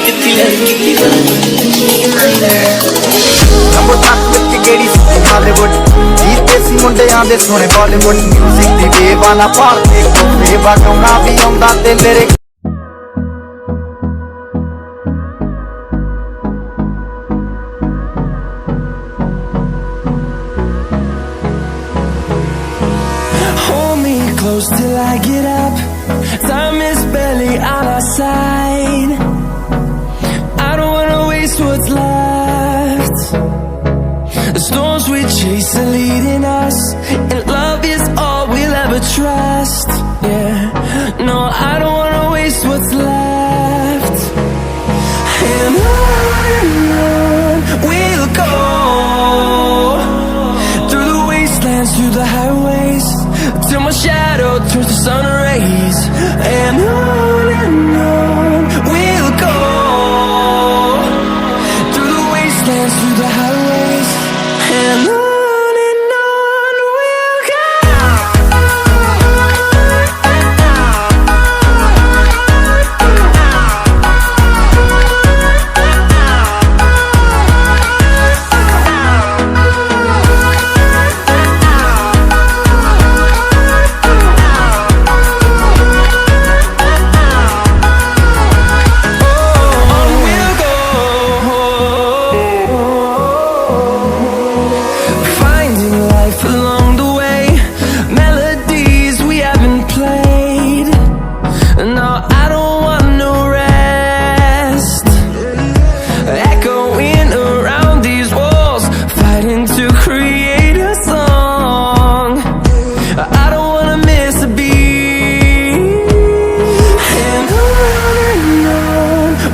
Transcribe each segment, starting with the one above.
कितनी लड़की की नंबर 7 ਵਿੱਚ ਕਿਹੜੀ ਸੀ ਹਾਲੀਵੁੱਡ ਦੇਸੀ ਮੁੰਡਿਆਂ ਦੇ ਸੋਹਣੇ ਬਾਲੀਵੁੱਡ ਮਿਊਜ਼ਿਕ ਦੀ ਬੇਵਾਨਾ ਭਾਰਤੀ ਕੋਲੇ ਵਗਾਉਣਾ ਵੀ ਆਉਂਦਾ ਤੇ ਮੇਰੇ Close till I get up. Time is barely on our side. I don't wanna waste what's left. The storms we chase are leading us, and love is all we'll ever trust. Yeah, no, I don't wanna waste what's left. And on we'll go, through the wastelands, through the highways, till my shadow turns to sun rays. And on we'll go, through the wastelands, through the highways. And on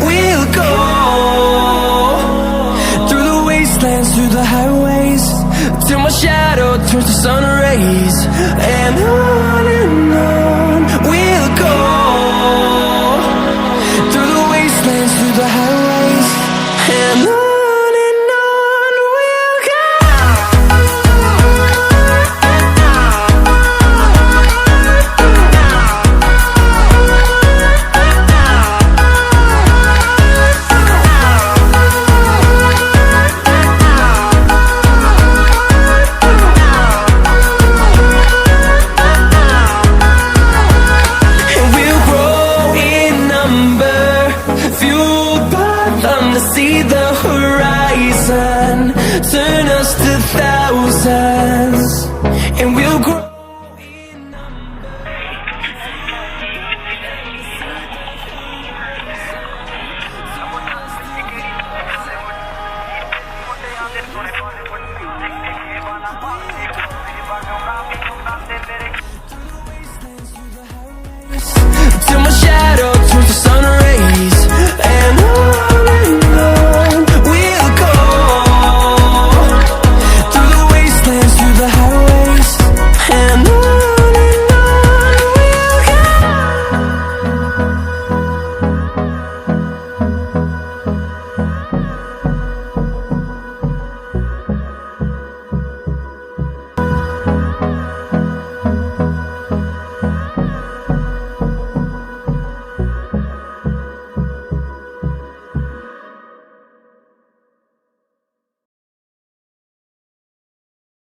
we'll go. Through the highways, till my shadow turns to sun rays. And on we'll go, through the wastelands, through the highways. And on we'll go. Fueled by them to see the horizon, turn